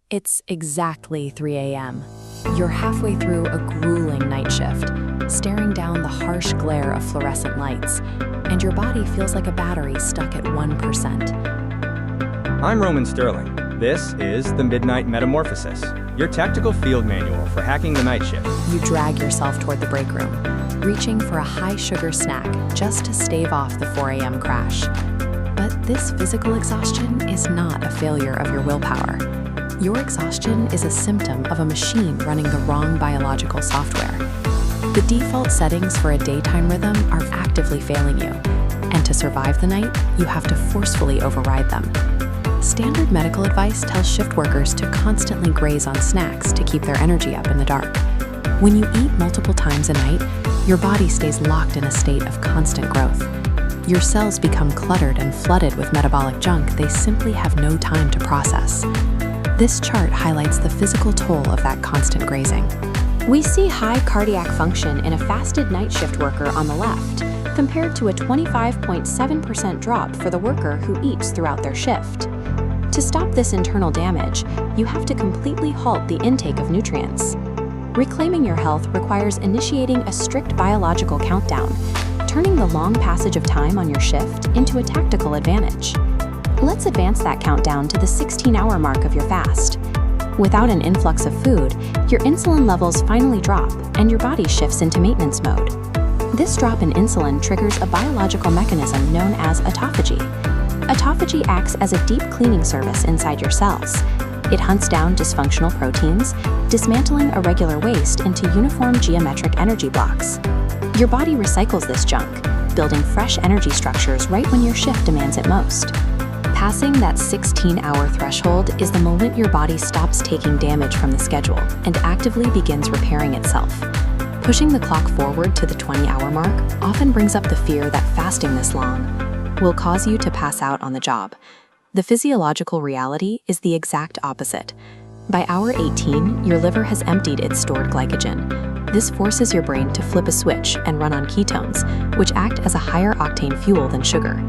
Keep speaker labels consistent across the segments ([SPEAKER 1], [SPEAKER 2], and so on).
[SPEAKER 1] It's exactly 3 a.m. You're halfway through a grueling night shift, staring down the harsh glare of fluorescent lights, and your body feels like a battery stuck at 1%.
[SPEAKER 2] I'm Roman Sterling. This is the Midnight Metamorphosis, your tactical field manual for hacking the night shift.
[SPEAKER 1] You drag yourself toward the break room, reaching for a high-sugar snack just to stave off the 4 a.m. crash. But this physical exhaustion is not a failure of your willpower. Your exhaustion is a symptom of a machine running the wrong biological software. The default settings for a daytime rhythm are actively failing you, and to survive the night, you have to forcefully override them. Standard medical advice tells shift workers to constantly graze on snacks to keep their energy up in the dark. When you eat multiple times a night, your body stays locked in a state of constant growth. Your cells become cluttered and flooded with metabolic junk they simply have no time to process. This chart highlights the physical toll of that constant grazing.
[SPEAKER 3] We see high cardiac function in a fasted night shift worker on the left, compared to a 25.7% drop for the worker who eats throughout their shift. To stop this internal damage, you have to completely halt the intake of nutrients. Reclaiming your health requires initiating a strict biological countdown, turning the long passage of time on your shift into a tactical advantage. Let's advance that countdown to the 16-hour mark of your fast. Without an influx of food, your insulin levels finally drop and your body shifts into maintenance mode. This drop in insulin triggers a biological mechanism known as autophagy. Autophagy acts as a deep cleaning service inside your cells. It hunts down dysfunctional proteins, dismantling irregular waste into uniform geometric energy blocks. Your body recycles this junk, building fresh energy structures right when your shift demands it most. Passing that 16-hour threshold is the moment your body stops taking damage from the schedule and actively begins repairing itself. Pushing the clock forward to the 20-hour mark often brings up the fear that fasting this long will cause you to pass out on the job. The physiological reality is the exact opposite. By hour 18, your liver has emptied its stored glycogen. This forces your brain to flip a switch and run on ketones, which act as a higher octane fuel than sugar.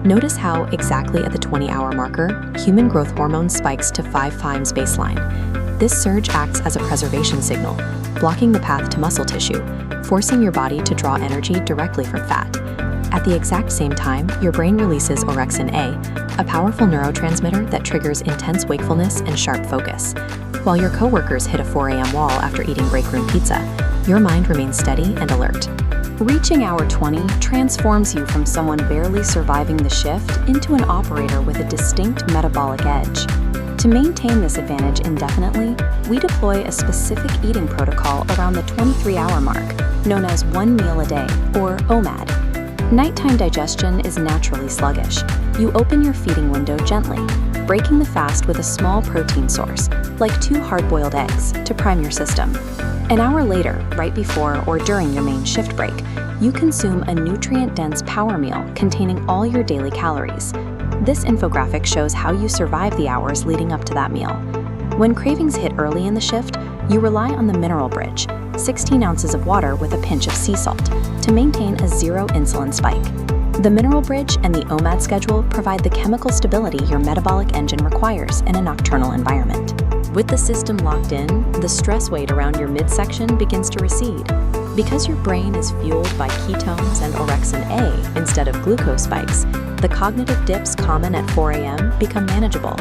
[SPEAKER 3] Notice how, exactly at the 20-hour marker, human growth hormone spikes to 5 times baseline. This surge acts as a preservation signal, blocking the path to muscle tissue, forcing your body to draw energy directly from fat. At the exact same time, your brain releases Orexin-A, a powerful neurotransmitter that triggers intense wakefulness and sharp focus. While your coworkers hit a 4 a.m. wall after eating break room pizza, your mind remains steady and alert. Reaching hour 20 transforms you from someone barely surviving the shift into an operator with a distinct metabolic edge. To maintain this advantage indefinitely, we deploy a specific eating protocol around the 23-hour mark, known as 1 meal a day, or OMAD. Nighttime digestion is naturally sluggish. You open your feeding window gently, breaking the fast with a small protein source, like 2 hard-boiled eggs, to prime your system. An hour later, right before or during your main shift break, you consume a nutrient-dense power meal containing all your daily calories. This infographic shows how you survive the hours leading up to that meal. When cravings hit early in the shift, you rely on the mineral bridge, 16 ounces of water with a pinch of sea salt, to maintain a 0 insulin spike. The mineral bridge and the OMAD schedule provide the chemical stability your metabolic engine requires in a nocturnal environment. With the system locked in, the stress weight around your midsection begins to recede. Because your brain is fueled by ketones and Orexin-A instead of glucose spikes, the cognitive dips common at 4 a.m. become manageable.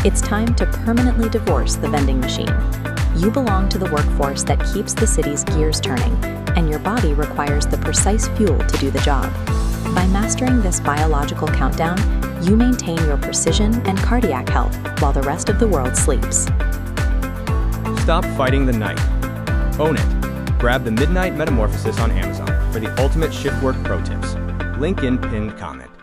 [SPEAKER 3] It's time to permanently divorce the vending machine. You belong to the workforce that keeps the city's gears turning, and your body requires the precise fuel to do the job. By mastering this biological countdown, you maintain your precision and cardiac health while the rest of the world sleeps.
[SPEAKER 2] Stop fighting the night. Own it. Grab the Midnight Metamorphosis on Amazon for the ultimate shift work pro tips. Link in pinned comment.